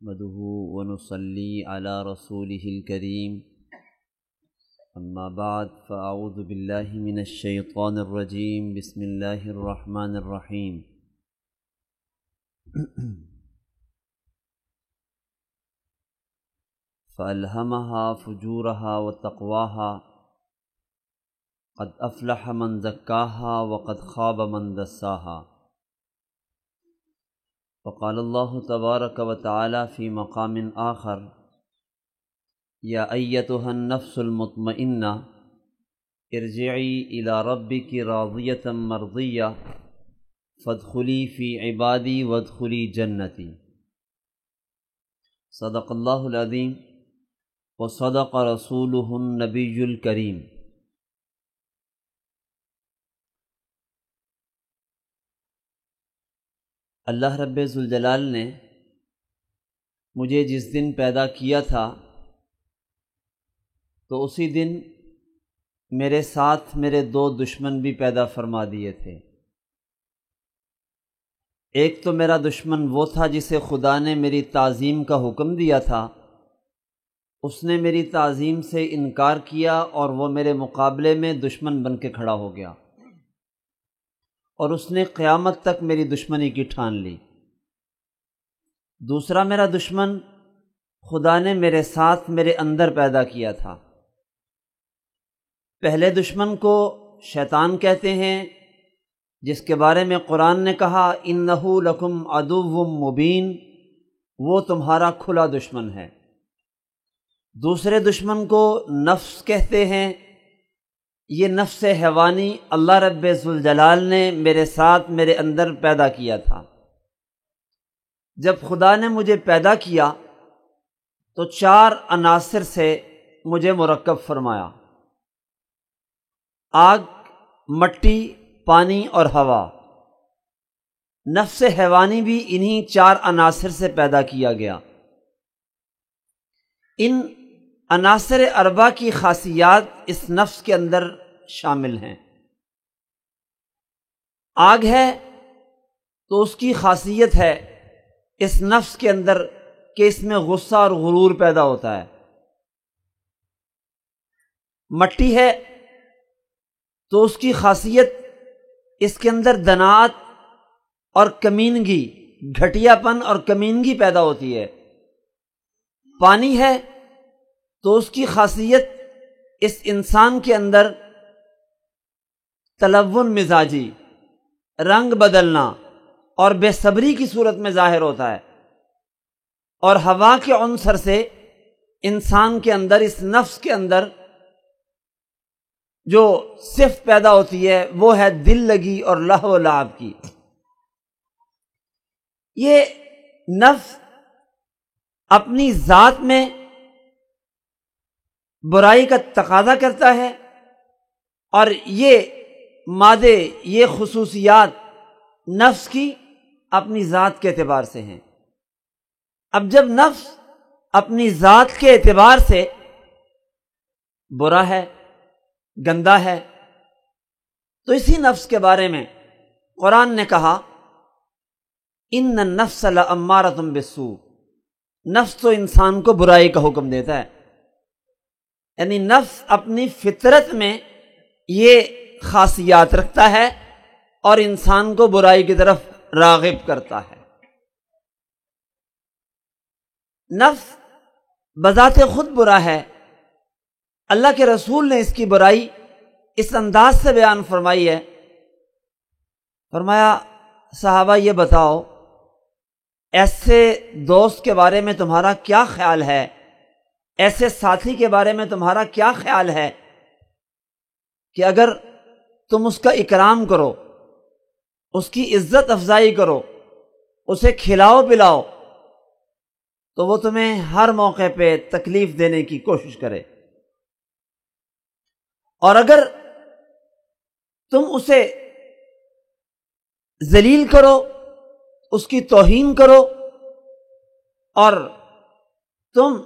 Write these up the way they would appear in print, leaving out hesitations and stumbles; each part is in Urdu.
نحمده ونصلي على رسوله الكريم أما بعد فأعوذ بالله من الشيطان الرجيم بسم الله الرحمن الرحيم فألهمها فجورها وتقواها قد أفلح من زكاها وقد خاب من دساها وقال الله تبارك وتعالى في مقام آخر يا أيتها النفس المطمئنة ارجعي إلى ربك راضية مرضية فادخلي في عبادي وادخلي جنتي صدق الله العظيم وصدق رسوله النبي الكريم۔ اللہ رب ذوالجلال نے مجھے جس دن پیدا کیا تھا تو اسی دن میرے ساتھ میرے دو دشمن بھی پیدا فرما دیے تھے۔ ایک تو میرا دشمن وہ تھا جسے خدا نے میری تعظیم کا حکم دیا تھا، اس نے میری تعظیم سے انکار کیا اور وہ میرے مقابلے میں دشمن بن کے کھڑا ہو گیا اور اس نے قیامت تک میری دشمنی کی ٹھان لی۔ دوسرا میرا دشمن خدا نے میرے ساتھ میرے اندر پیدا کیا تھا۔ پہلے دشمن کو شیطان کہتے ہیں، جس کے بارے میں قرآن نے کہا اِنَّهُ لَكُمْ عَدُوٌّ مُّبِينٌ، وہ تمہارا کھلا دشمن ہے۔ دوسرے دشمن کو نفس کہتے ہیں، یہ نفس حیوانی اللہ رب ذوالجلال نے میرے ساتھ میرے اندر پیدا کیا تھا۔ جب خدا نے مجھے پیدا کیا تو 4 عناصر سے مجھے مرکب فرمایا: آگ، مٹی، پانی اور ہوا۔ نفس حیوانی بھی انہی 4 عناصر سے پیدا کیا گیا۔ ان عناصر اربع کی خاصیات اس نفس کے اندر شامل ہیں۔ آگ ہے تو اس کی خاصیت ہے اس نفس کے اندر کہ اس میں غصہ اور غرور پیدا ہوتا ہے۔ مٹی ہے تو اس کی خاصیت اس کے اندر دناعت اور کمینگی، گھٹیا پن اور کمینگی پیدا ہوتی ہے۔ پانی ہے تو اس کی خاصیت اس انسان کے اندر تلون مزاجی، رنگ بدلنا اور بے صبری کی صورت میں ظاہر ہوتا ہے۔ اور ہوا کے عنصر سے انسان کے اندر، اس نفس کے اندر جو صفت پیدا ہوتی ہے وہ ہے دل لگی اور لہو و لعب کی۔ یہ نفس اپنی ذات میں برائی کا تقاضا کرتا ہے اور یہ مادے، یہ خصوصیات نفس کی اپنی ذات کے اعتبار سے ہیں۔ اب جب نفس اپنی ذات کے اعتبار سے برا ہے، گندا ہے، تو اسی نفس کے بارے میں قرآن نے کہا ان النفس لامارۃ بالسوء، نفس تو انسان کو برائی کا حکم دیتا ہے۔ یعنی نفس اپنی فطرت میں یہ خاصیات رکھتا ہے اور انسان کو برائی کی طرف راغب کرتا ہے۔ نفس بذات خود برا ہے۔ اللہ کے رسول نے اس کی برائی اس انداز سے بیان فرمائی ہے، فرمایا صحابہ یہ بتاؤ ایسے دوست کے بارے میں تمہارا کیا خیال ہے، ایسے ساتھی کے بارے میں تمہارا کیا خیال ہے کہ اگر تم اس کا اکرام کرو، اس کی عزت افزائی کرو، اسے کھلاؤ پلاؤ تو وہ تمہیں ہر موقع پہ تکلیف دینے کی کوشش کرے، اور اگر تم اسے ذلیل کرو، اس کی توہین کرو اور تم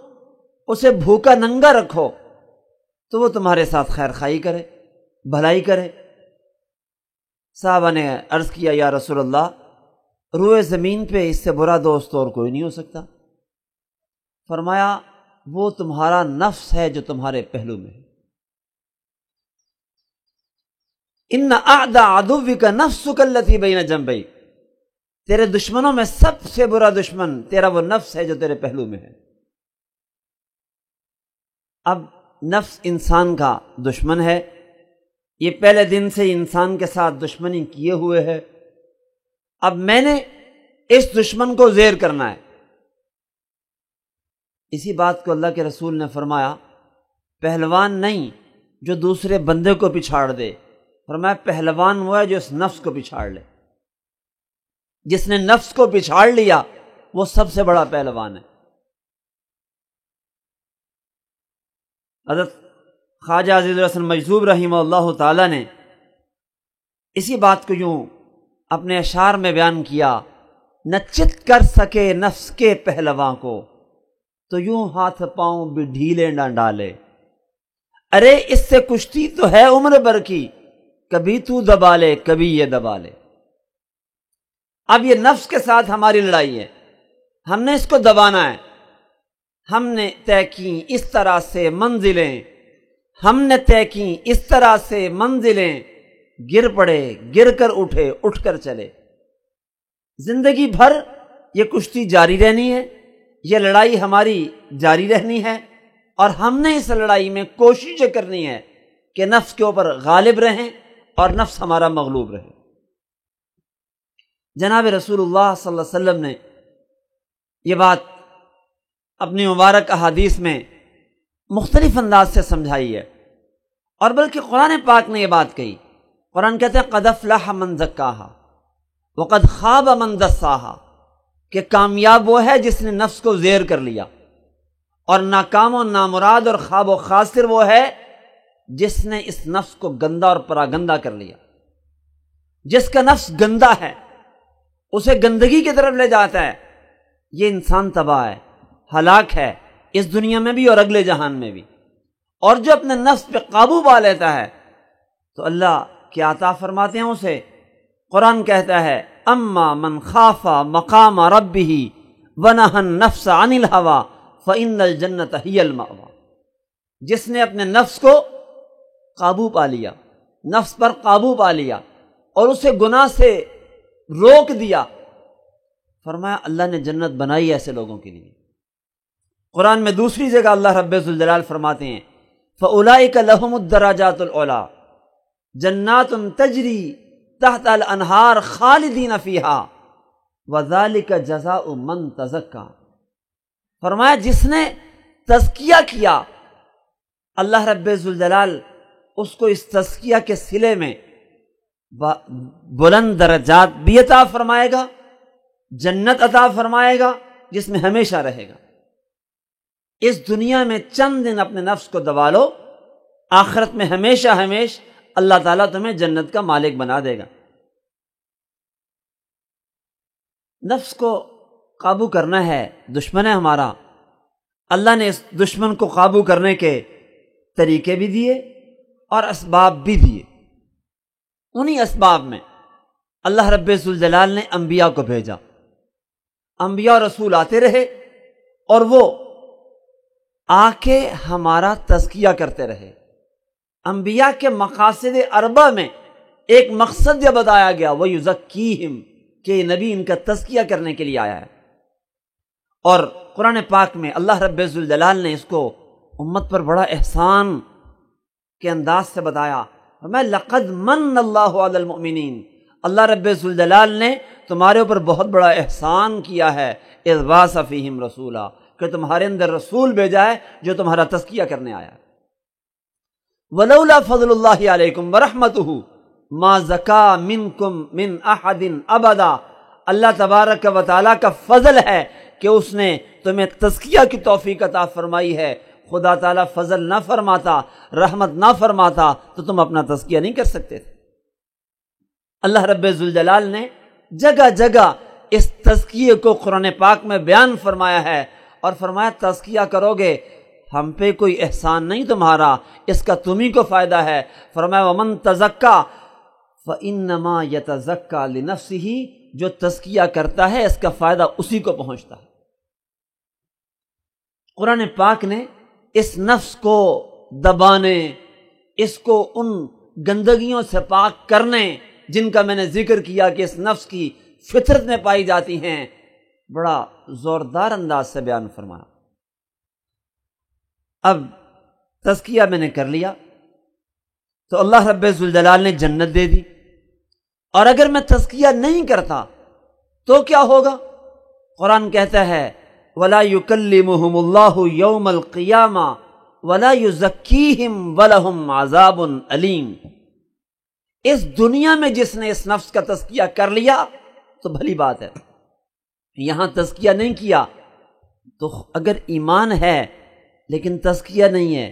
اسے بھوکا ننگا رکھو تو وہ تمہارے ساتھ خیر خواہی کرے، بھلائی کرے۔ صحابہ نے عرض کیا یا رسول اللہ، روئے زمین پہ اس سے برا دوست اور کوئی نہیں ہو سکتا۔ فرمایا وہ تمہارا نفس ہے جو تمہارے پہلو میں ہے۔ ان اعدى عدوك نفسك التي بين جنبيك، تیرے دشمنوں میں سب سے برا دشمن تیرا وہ نفس ہے جو تیرے پہلو میں ہے۔ اب نفس انسان کا دشمن ہے، یہ پہلے دن سے انسان کے ساتھ دشمنی کیے ہوئے ہے۔ اب میں نے اس دشمن کو زیر کرنا ہے۔ اسی بات کو اللہ کے رسول نے فرمایا پہلوان نہیں جو دوسرے بندے کو پچھاڑ دے، فرمایا پہلوان وہ ہے جو اس نفس کو پچھاڑ لے۔ جس نے نفس کو پچھاڑ لیا وہ سب سے بڑا پہلوان ہے۔ حضرت خواجہ عزیز الحسن مجذوب رحمہ اللہ تعالی نے اسی بات کو یوں اپنے اشعار میں بیان کیا، نہ چت کر سکے نفس کے پہلواں کو تو یوں ہاتھ پاؤں بھی ڈھیلے نہ ڈالے، ارے اس سے کشتی تو ہے عمر بھر کی، کبھی تو دبا لے کبھی یہ دبا لے۔ اب یہ نفس کے ساتھ ہماری لڑائی ہے، ہم نے اس کو دبانا ہے۔ ہم نے طے کی اس طرح سے منزلیں، ہم نے طے کی اس طرح سے منزلیں، گر پڑے گر کر اٹھے اٹھ کر چلے۔ زندگی بھر یہ کشتی جاری رہنی ہے، یہ لڑائی ہماری جاری رہنی ہے، اور ہم نے اس لڑائی میں کوشش کرنی ہے کہ نفس کے اوپر غالب رہیں اور نفس ہمارا مغلوب رہے۔ جناب رسول اللہ صلی اللہ علیہ وسلم نے یہ بات اپنی مبارک احادیث میں مختلف انداز سے سمجھائی ہے، اور بلکہ قرآن پاک نے یہ بات کہی۔ قرآن کہتے ہیں قد افلح من زکاہا وقد خاب من دساہا، کہ کامیاب وہ ہے جس نے نفس کو زیر کر لیا، اور ناکام و نامراد اور خواب و خاسر وہ ہے جس نے اس نفس کو گندا اور پراگندہ کر لیا۔ جس کا نفس گندا ہے، اسے گندگی کی طرف لے جاتا ہے، یہ انسان تباہ ہے، ہلاک ہے، اس دنیا میں بھی اور اگلے جہان میں بھی۔ اور جو اپنے نفس پہ قابو پا لیتا ہے تو اللہ کیا عطا فرماتے ہیں اسے؟ قرآن کہتا ہے اما من خاف مقام ربہ ونہى النفس عن الہوى فإن الجنۃ ہی المأویٰ، جس نے اپنے نفس کو قابو پا لیا، نفس پر قابو پا لیا اور اسے گناہ سے روک دیا، فرمایا اللہ نے جنت بنائی ایسے لوگوں کے لیے۔ قرآن میں دوسری جگہ اللہ رب ذوالجلال فرماتے ہیں فَأُولَئِكَ لَهُمُ الدَّرَجَاتُ الْعُلَىٰ جَنَّاتٌ تَجْرِي تَحْتَ الْأَنْهَارِ خَالِدِينَ فِيهَا وَذَلِكَ جَزَاءُ مَن تَزَكَّىٰ، فرمایا جس نے تزکیہ کیا اللہ رب ذوالجلال اس کو اس تزکیہ کے صلے میں بلند درجات بھی عطا فرمائے گا، جنت عطا فرمائے گا جس میں ہمیشہ رہے گا۔ اس دنیا میں چند دن اپنے نفس کو دبا لو، آخرت میں ہمیشہ ہمیش اللہ تعالیٰ تمہیں جنت کا مالک بنا دے گا۔ نفس کو قابو کرنا ہے، دشمن ہے ہمارا۔ اللہ نے اس دشمن کو قابو کرنے کے طریقے بھی دیے اور اسباب بھی دیے۔ انہی اسباب میں اللہ رب ذوالجلال نے انبیاء کو بھیجا، انبیاء اور رسول آتے رہے اور وہ آ کے ہمارا تزکیہ کرتے رہے۔ انبیاء کے مقاصد اربع میں ایک مقصد یہ بتایا گیا وَيُزَكِّيهِمْ، کہ یہ نبی ان کا تزکیہ کرنے کے لیے آیا ہے۔ اور قرآن پاک میں اللہ رب ذوالجلال نے اس کو امت پر بڑا احسان کے انداز سے بتایا، میں لقد من اللہ علی المؤمنین، اللہ رب ذوالجلال نے تمہارے اوپر بہت بڑا احسان کیا ہے، اذ بعث فیہم رسولا، کہ تمہارے اندر رسول بھیجا ہے جو تمہارا تزکیہ کرنے آیا ہے۔ ولولا فضل اللہ علیکم ورحمتہ ما زکا منکم من احد ابدا، اللہ تبارک و تعالیٰ کا فضل ہے کہ اس نے تمہیں تزکیہ کی توفیق عطا فرمائی ہے۔ خدا تعالیٰ فضل نہ فرماتا، رحمت نہ فرماتا تو تم اپنا تزکیہ نہیں کر سکتے تھے۔ اللہ رب ذوالجلال نے جگہ جگہ اس تزکیے کو قرآن پاک میں بیان فرمایا ہے، اور فرمایا تزکیہ کرو گے ہم پہ کوئی احسان نہیں تمہارا، اس کا تمہیں کو فائدہ ہے۔ فرمایا ومن تزکا فانما یتزکا لنفسہ، جو تزکیہ کرتا ہے اس کا فائدہ اسی کو پہنچتا ہے۔ قرآن پاک نے اس نفس کو دبانے، اس کو ان گندگیوں سے پاک کرنے جن کا میں نے ذکر کیا کہ اس نفس کی فطرت میں پائی جاتی ہیں، بڑا زوردار انداز سے بیان فرمایا۔ اب تزکیہ میں نے کر لیا تو اللہ رب ذوالجلال نے جنت دے دی، اور اگر میں تزکیہ نہیں کرتا تو کیا ہوگا؟ قرآن کہتا ہے وَلَا يُكَلِّمُهُمُ اللَّهُ يَوْمَ الْقِيَامَةِ وَلَا يُزَكِّيهِمْ وَلَهُمْ عَذَابٌ أَلِيمٌ۔ اس دنیا میں جس نے اس نفس کا تزکیہ کر لیا تو بھلی بات ہے، یہاں تزکیہ نہیں کیا تو اگر ایمان ہے لیکن تزکیہ نہیں ہے،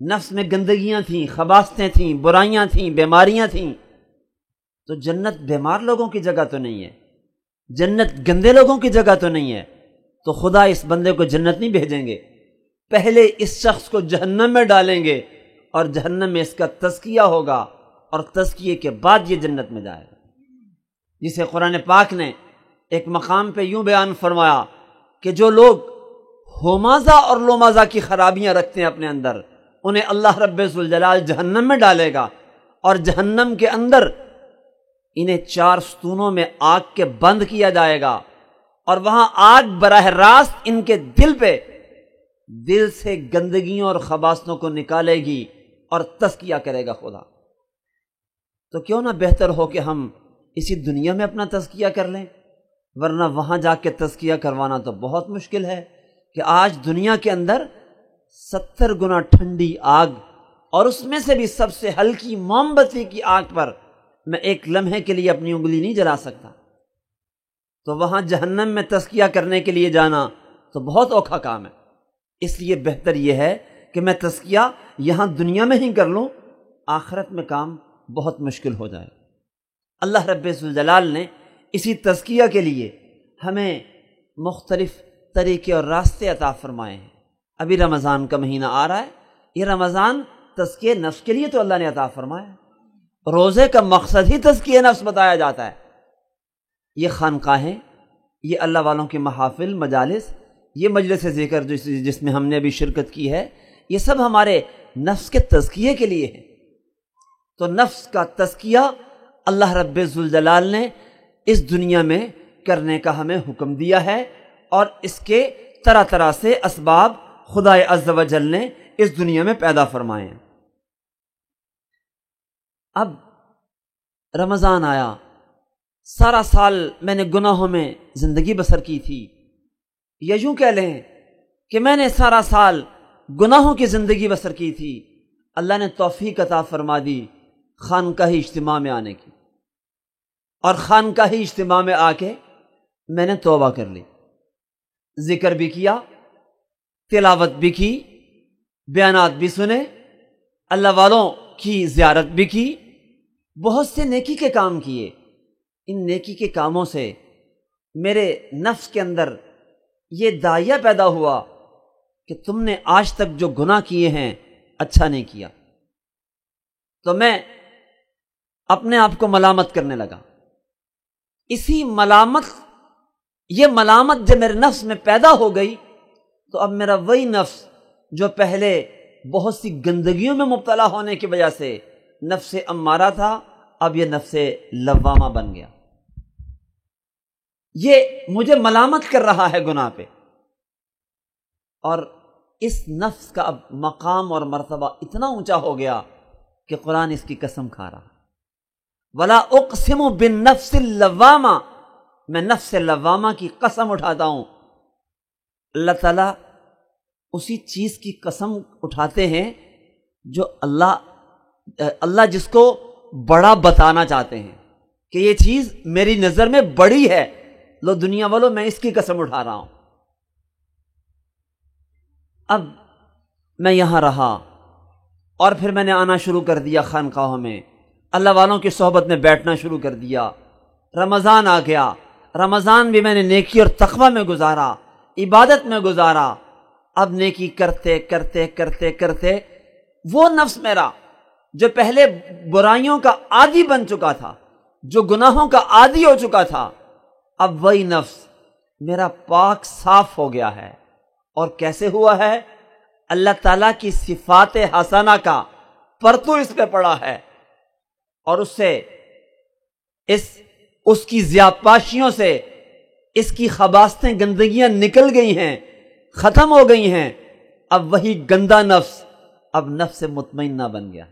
نفس میں گندگیاں تھیں، خباثتیں تھیں، برائیاں تھیں، بیماریاں تھیں، تو جنت بیمار لوگوں کی جگہ تو نہیں ہے، جنت گندے لوگوں کی جگہ تو نہیں ہے، تو خدا اس بندے کو جنت نہیں بھیجیں گے، پہلے اس شخص کو جہنم میں ڈالیں گے اور جہنم میں اس کا تزکیہ ہوگا اور تزکیے کے بعد یہ جنت میں جائے گا، جسے قرآن پاک نے ایک مقام پہ یوں بیان فرمایا کہ جو لوگ ہومازہ اور لومازہ کی خرابیاں رکھتے ہیں اپنے اندر، انہیں اللہ رب ذوالجلال جہنم میں ڈالے گا، اور جہنم کے اندر انہیں 4 ستونوں میں آگ کے بند کیا جائے گا، اور وہاں آگ براہ راست ان کے دل سے گندگیوں اور خباثتوں کو نکالے گی اور تزکیہ کرے گا خدا۔ تو کیوں نہ بہتر ہو کہ ہم اسی دنیا میں اپنا تزکیہ کر لیں، ورنہ وہاں جا کے تزکیہ کروانا تو بہت مشکل ہے کہ آج دنیا کے اندر 70 گنا ٹھنڈی آگ، اور اس میں سے بھی سب سے ہلکی موم بتی کی آگ پر میں ایک لمحے کے لیے اپنی انگلی نہیں جلا سکتا، تو وہاں جہنم میں تزکیہ کرنے کے لیے جانا تو بہت اوکھا کام ہے۔ اس لیے بہتر یہ ہے کہ میں تزکیہ یہاں دنیا میں ہی کر لوں، آخرت میں کام بہت مشکل ہو جائے۔ اللہ رب ذوالجلال نے اسی تزکیہ کے لیے ہمیں مختلف طریقے اور راستے عطا فرمائے ہیں۔ ابھی رمضان کا مہینہ آ رہا ہے، یہ رمضان تزکیہ نفس کے لیے تو اللہ نے عطا فرمایا ہے، روزے کا مقصد ہی تزکیہ نفس بتایا جاتا ہے۔ یہ خانقاہیں، یہ اللہ والوں کے محافل، مجالس، یہ مجلس ذکر جس میں ہم نے ابھی شرکت کی ہے، یہ سب ہمارے نفس کے تزکیے کے لیے ہے۔ تو نفس کا تزکیہ اللہ رب ذوالجلال نے اس دنیا میں کرنے کا ہمیں حکم دیا ہے، اور اس کے طرح طرح سے اسباب خدا عز و جل نے اس دنیا میں پیدا فرمائے ہیں۔ اب رمضان آیا، سارا سال میں نے گناہوں میں زندگی بسر کی تھی، یا یوں کہہ لیں کہ میں نے سارا سال گناہوں کی زندگی بسر کی تھی، اللہ نے توفیق عطا فرما دی خانقاہی اجتماع میں آنے کی، اور خانقاہی اجتماع میں آ کے میں نے توبہ کر لی، ذکر بھی کیا، تلاوت بھی کی، بیانات بھی سنے، اللہ والوں کی زیارت بھی کی، بہت سے نیکی کے کام کیے۔ ان نیکی کے کاموں سے میرے نفس کے اندر یہ داعیہ پیدا ہوا کہ تم نے آج تک جو گناہ کیے ہیں اچھا نہیں کیا، تو میں اپنے آپ کو ملامت کرنے لگا۔ اسی یہ ملامت جب میرے نفس میں پیدا ہو گئی تو اب میرا وہی نفس جو پہلے بہت سی گندگیوں میں مبتلا ہونے کی وجہ سے نفس امارہ تھا، اب یہ نفس لوامہ بن گیا، یہ مجھے ملامت کر رہا ہے گناہ پہ، اور اس نفس کا اب مقام اور مرتبہ اتنا اونچا ہو گیا کہ قرآن اس کی قسم کھا رہا، وَلَا أُقْسِمُ بِالنَّفْسِ اللَّوَّامَةِ، میں نفس لوامہ کی قسم اٹھاتا ہوں۔ اللہ تعالیٰ اسی چیز کی قسم اٹھاتے ہیں جو اللہ جس کو بڑا بتانا چاہتے ہیں کہ یہ چیز میری نظر میں بڑی ہے، لو دنیا والوں میں اس کی قسم اٹھا رہا ہوں۔ اب میں یہاں رہا اور پھر میں نے آنا شروع کر دیا خانقاہوں میں، اللہ والوں کی صحبت میں بیٹھنا شروع کر دیا۔ رمضان آ گیا، رمضان بھی میں نے نیکی اور تقوی میں گزارا، عبادت میں گزارا۔ اب نیکی کرتے کرتے کرتے کرتے وہ نفس میرا جو پہلے برائیوں کا عادی بن چکا تھا، جو گناہوں کا عادی ہو چکا تھا، اب وہی نفس میرا پاک صاف ہو گیا ہے، اور کیسے ہوا ہے؟ اللہ تعالیٰ کی صفات حسنہ کا پرتو اس پہ پڑا ہے، اور اس سے اس کی زیادپاشیوں سے اس کی خباثتیں گندگیاں نکل گئی ہیں، ختم ہو گئی ہیں۔ اب وہی گندا نفس اب نفس مطمئنہ بن گیا،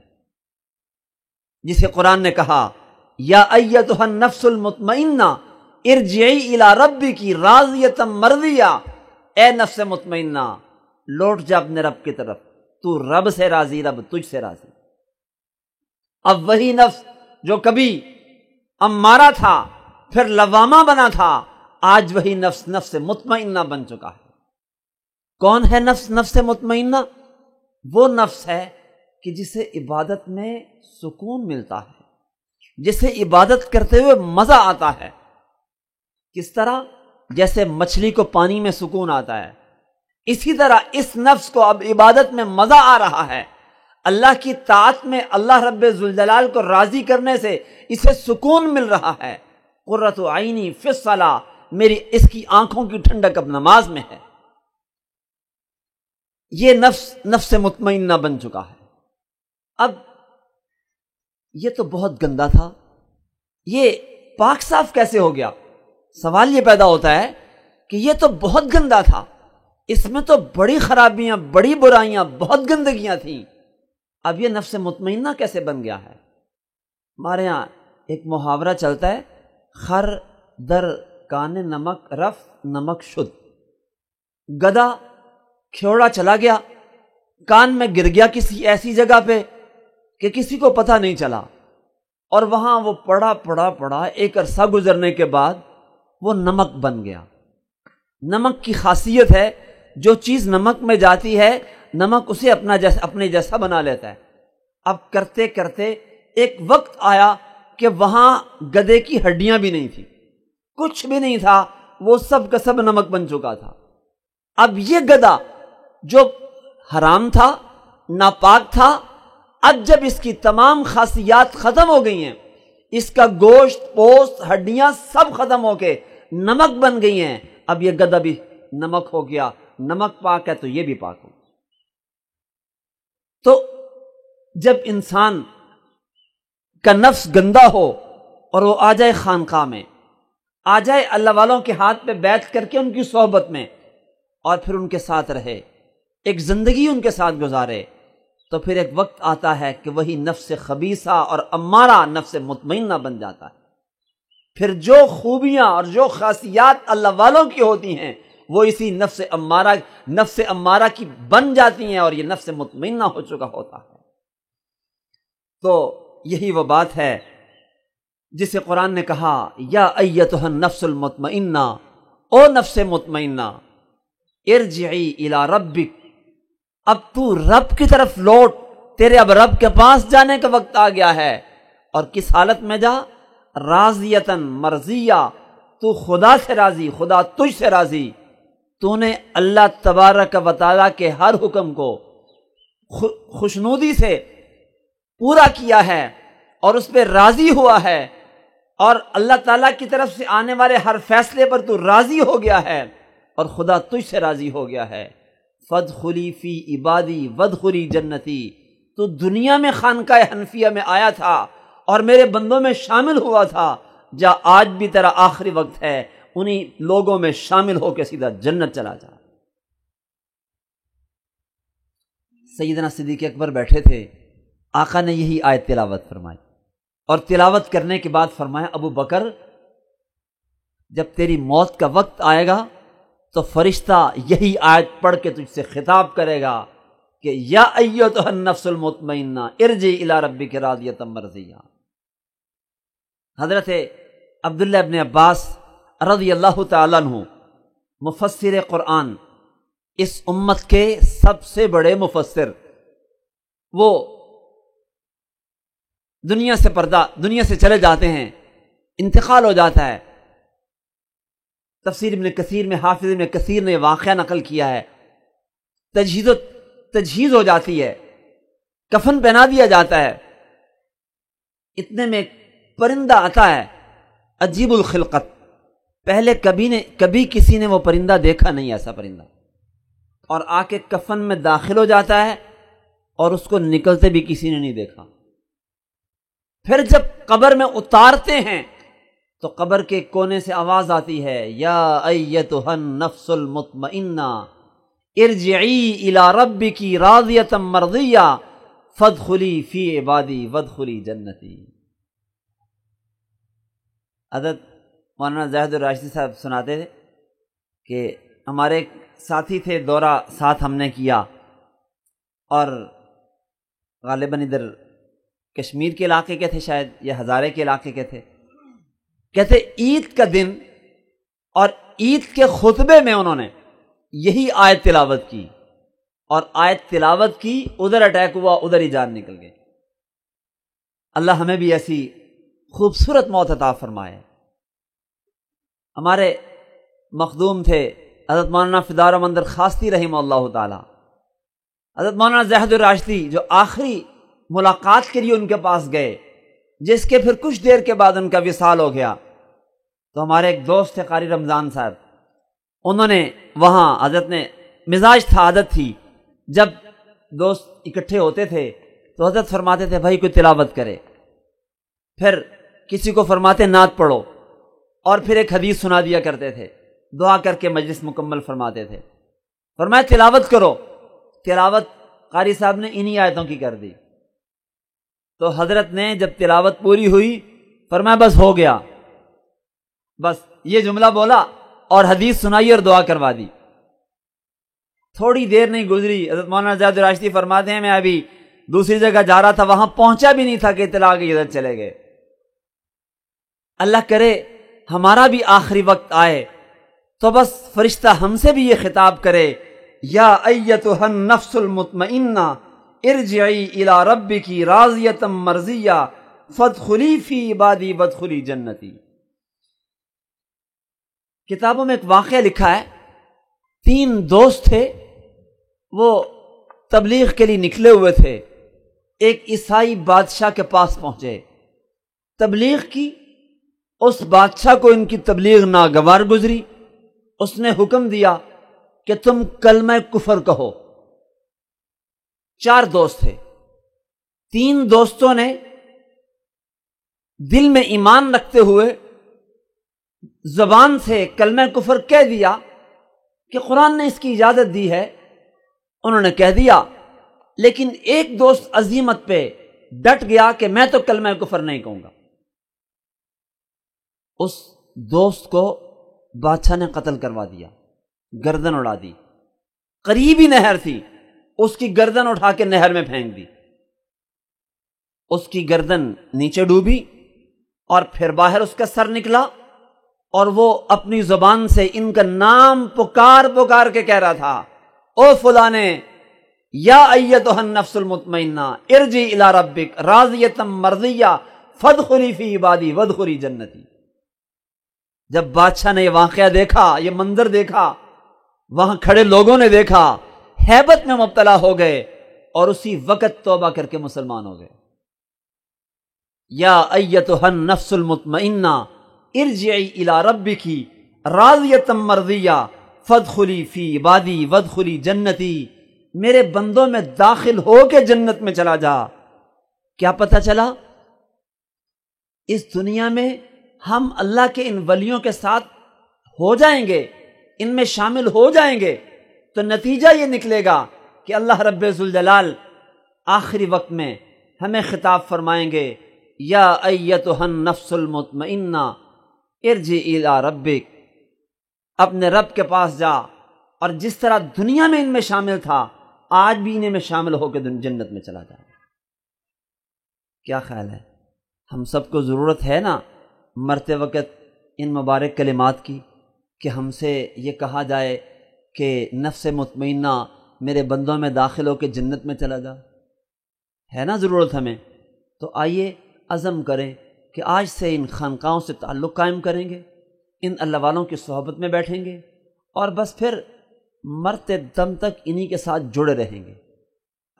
جسے قرآن نے کہا یا ایتھا النفس المطمئنہ ارجعی الی ربک راضیۃ مرضیہ، اے نفس مطمئنہ لوٹ جا اپنے رب کی طرف، تو رب سے راضی، رب تجھ سے راضی۔ اب وہی نفس جو کبھی امارہ تھا پھر لوامہ بنا تھا، آج وہی نفس نفس مطمئنہ بن چکا ہے۔ کون ہے نفس مطمئنہ؟ وہ نفس ہے کہ جسے عبادت میں سکون ملتا ہے، جسے عبادت کرتے ہوئے مزہ آتا ہے۔ کس طرح؟ جیسے مچھلی کو پانی میں سکون آتا ہے، اسی طرح اس نفس کو اب عبادت میں مزہ آ رہا ہے، اللہ کی طاعت میں اللہ رب ذوالجلال کو راضی کرنے سے اسے سکون مل رہا ہے۔ قرۃ عینی فی الصلاۃ، میری اس کی آنکھوں کی ٹھنڈک اب نماز میں ہے۔ یہ نفس مطمئنہ بن چکا ہے۔ اب یہ تو بہت گندا تھا، یہ پاک صاف کیسے ہو گیا؟ سوال یہ پیدا ہوتا ہے کہ یہ تو بہت گندا تھا، اس میں تو بڑی خرابیاں، بڑی برائیاں، بہت گندگیاں تھیں، اب یہ نفس مطمئنہ کیسے بن گیا ہے؟ ہمارے ہاں ایک محاورہ چلتا ہے، خر در کان نمک رف نمک شد۔ گدھا کھیوڑا چلا گیا، کان میں گر گیا کسی ایسی جگہ پہ کہ کسی کو پتہ نہیں چلا، اور وہاں وہ پڑا ایک عرصہ گزرنے کے بعد وہ نمک بن گیا۔ نمک کی خاصیت ہے جو چیز نمک میں جاتی ہے نمک اسے اپنے جیسا بنا لیتا ہے۔ اب کرتے کرتے ایک وقت آیا کہ وہاں گدھے کی ہڈیاں بھی نہیں تھی، کچھ بھی نہیں تھا، وہ سب کا سب نمک بن چکا تھا۔ اب یہ گدھا جو حرام تھا، ناپاک تھا، اب جب اس کی تمام خاصیات ختم ہو گئی ہیں، اس کا گوشت، پوست، ہڈیاں سب ختم ہو کے نمک بن گئی ہیں، اب یہ گدھا بھی نمک ہو گیا۔ نمک پاک ہے تو یہ بھی پاک ہو۔ تو جب انسان کا نفس گندا ہو اور وہ آ جائے خانقاہ میں، آ جائے اللہ والوں کے ہاتھ پہ بیٹھ کر کے ان کی صحبت میں، اور پھر ان کے ساتھ رہے، ایک زندگی ان کے ساتھ گزارے، تو پھر ایک وقت آتا ہے کہ وہی نفس خبیثہ اور امارہ نفس مطمئنہ بن جاتا ہے۔ پھر جو خوبیاں اور جو خاصیات اللہ والوں کی ہوتی ہیں وہ اسی نفس امارہ کی بن جاتی ہیں، اور یہ نفس مطمئنہ ہو چکا ہوتا ہے۔ تو یہی وہ بات ہے جسے قرآن نے کہا یا ایتھا النفس المطمئنہ، او نفس مطمئنہ ارجعی الی ربک، اب تو رب کی طرف لوٹ، تیرے اب رب کے پاس جانے کا وقت آ گیا ہے۔ اور کس حالت میں جا؟ راضیتاً مرضیہ، تو خدا سے راضی، خدا تجھ سے راضی، تو نے اللہ تبارک و تعالیٰ کے ہر حکم کو خوشنودی سے پورا کیا ہے اور اس پہ راضی ہوا ہے، اور اللہ تعالیٰ کی طرف سے آنے والے ہر فیصلے پر تو راضی ہو گیا ہے، اور خدا تجھ سے راضی ہو گیا ہے۔ فادخلی فی عبادی وادخلی جنتی، تو دنیا میں خانقاہ حنفیہ میں آیا تھا اور میرے بندوں میں شامل ہوا تھا، جا آج بھی تیرا آخری وقت ہے، انہی لوگوں میں شامل ہو کے سیدھا جنت چلا جا۔ سیدنا صدیق اکبر بیٹھے تھے، آقا نے یہی آیت تلاوت فرمائی، اور تلاوت کرنے کے بعد فرمایا ابو بکر جب تیری موت کا وقت آئے گا تو فرشتہ یہی آیت پڑھ کے تجھ سے خطاب کرے گا کہ یا ایتھا النفس المطمئنہ ارجعی الی ربک راضیۃ مرضیہ۔ حضرت عبداللہ ابن عباس رضی اللہ تعالیٰ عنہ مفسر قرآن، اس امت کے سب سے بڑے مفسر، وہ دنیا سے چلے جاتے ہیں، انتقال ہو جاتا ہے۔ تفسیر ابن کثیر میں حافظ ابن کثیر نے واقعہ نقل کیا ہے، تجہیز ہو جاتی ہے، کفن پہنا دیا جاتا ہے، اتنے میں پرندہ آتا ہے عجیب الخلقت، پہلے کبھی کسی نے وہ پرندہ دیکھا نہیں، ایسا پرندہ اور آ کے کفن میں داخل ہو جاتا ہے اور اس کو نکلتے بھی کسی نے نہیں دیکھا۔ پھر جب قبر میں اتارتے ہیں تو قبر کے کونے سے آواز آتی ہے، یا ایتھا النفس المطمئنہ ارجعی الی ربک راضیۃ مرضیہ فادخلی فی عبادی وادخلی جنتی۔ حضرت مولانا زاہد الراشدی صاحب سناتے تھے کہ ہمارے ایک ساتھی تھے، دورہ ساتھ ہم نے کیا، اور غالباً ادھر کشمیر کے علاقے کے تھے شاید، یا ہزارے کے علاقے کے تھے۔ کہتے عید کا دن اور عید کے خطبے میں انہوں نے یہی آیت تلاوت کی، اور آیت تلاوت کی، ادھر اٹیک ہوا، ادھر ہی جان نکل گئی۔ اللہ ہمیں بھی ایسی خوبصورت موت عطا فرمائے۔ ہمارے مخدوم تھے حضرت مولانا فدار احمد درخواستی رحمہ اللہ تعالی، حضرت مولانا زاہد الراشدی جو آخری ملاقات کے لیے ان کے پاس گئے، جس کے پھر کچھ دیر کے بعد ان کا وصال ہو گیا، تو ہمارے ایک دوست تھے قاری رمضان صاحب، انہوں نے وہاں، حضرت نے مزاج تھا، عادت تھی، جب دوست اکٹھے ہوتے تھے تو حضرت فرماتے تھے بھائی کوئی تلاوت کرے، پھر کسی کو فرماتے نعت پڑھو، اور پھر ایک حدیث سنا دیا کرتے تھے، دعا کر کے مجلس مکمل فرماتے تھے۔ فرمایا تلاوت کرو، تلاوت قاری صاحب نے انہی آیتوں کی کر دی۔ تو حضرت نے جب تلاوت پوری ہوئی فرمایا بس ہو گیا، بس یہ جملہ بولا اور حدیث سنائی اور دعا کروا دی۔ تھوڑی دیر نہیں گزری، حضرت مولانا زاہد الراشدی فرماتے ہیں میں ابھی دوسری جگہ جا رہا تھا، وہاں پہنچا بھی نہیں تھا کہ اطلاع کی ادھر چلے گئے۔ اللہ کرے ہمارا بھی آخری وقت آئے تو بس فرشتہ ہم سے بھی یہ خطاب کرے، یا ایتھا النفس المطمئنہ ارجعی الی ربک راضیۃ مرضیہ فادخلی فی عبادی وادخلی جنتی۔ کتابوں میں ایک واقعہ لکھا ہے، 3 دوست تھے، وہ تبلیغ کے لیے نکلے ہوئے تھے، ایک عیسائی بادشاہ کے پاس پہنچے، تبلیغ کی، اس بادشاہ کو ان کی تبلیغ ناگوار گزری، اس نے حکم دیا کہ تم کلمہ کفر کہو۔ 4 دوست تھے، 3 دوستوں نے دل میں ایمان رکھتے ہوئے زبان سے کلمہ کفر کہہ دیا کہ قرآن نے اس کی اجازت دی ہے، انہوں نے کہہ دیا، لیکن ایک دوست عزیمت پہ ڈٹ گیا کہ میں تو کلمہ کفر نہیں کہوں گا۔ اس دوست کو بادشاہ نے قتل کروا دیا، گردن اڑا دی، قریبی نہر تھی، اس کی گردن اٹھا کے نہر میں پھینک دی، اس کی گردن نیچے ڈوبی اور پھر باہر اس کا سر نکلا، اور وہ اپنی زبان سے ان کا نام پکار پکار کے کہہ رہا تھا، او فلانے، یا ایتھا النفس المطمئنہ ارجعی الی ربک راضیۃ مرضیہ فادخلی فی عبادی وادخلی جنتی۔ جب بادشاہ نے یہ واقعہ دیکھا، یہ منظر دیکھا، وہاں کھڑے لوگوں نے دیکھا، ہیبت میں مبتلا ہو گئے اور اسی وقت توبہ کر کے مسلمان ہو گئے۔ یا ایتھا النفس المطمئنہ ارجعی الی ربک راضیۃ مرضیہ فادخلی فی عبادی وادخلی جنتی، میرے بندوں میں داخل ہو کے جنت میں چلا جا۔ کیا پتہ چلا؟ اس دنیا میں ہم اللہ کے ان ولیوں کے ساتھ ہو جائیں گے، ان میں شامل ہو جائیں گے، تو نتیجہ یہ نکلے گا کہ اللہ رب ذوالجلال آخری وقت میں ہمیں خطاب فرمائیں گے، یا ایتھا النفس المطمئنہ ارجعی الی ربک، اپنے رب کے پاس جا، اور جس طرح دنیا میں ان میں شامل تھا آج بھی انہیں میں شامل ہو کے جنت میں چلا جائے۔ کیا خیال ہے؟ ہم سب کو ضرورت ہے نا مرتے وقت ان مبارک کلمات کی، کہ ہم سے یہ کہا جائے کہ نفس مطمئنہ میرے بندوں میں داخل ہو کے جنت میں چلا جا، ہے نا ضرورت ہمیں؟ تو آئیے عزم کریں کہ آج سے ان خانقاہوں سے تعلق قائم کریں گے، ان اللہ والوں کی صحبت میں بیٹھیں گے، اور بس پھر مرتے دم تک انہی کے ساتھ جڑے رہیں گے۔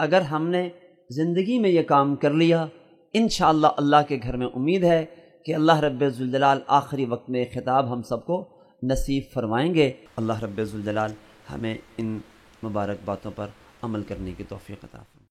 اگر ہم نے زندگی میں یہ کام کر لیا، انشاءاللہ اللہ کے گھر میں امید ہے کہ اللہ رب ذوالجلال آخری وقت میں خطاب ہم سب کو نصیب فرمائیں گے۔ اللہ رب ذوالجلال ہمیں ان مبارک باتوں پر عمل کرنے کی توفیق عطا فرمائے۔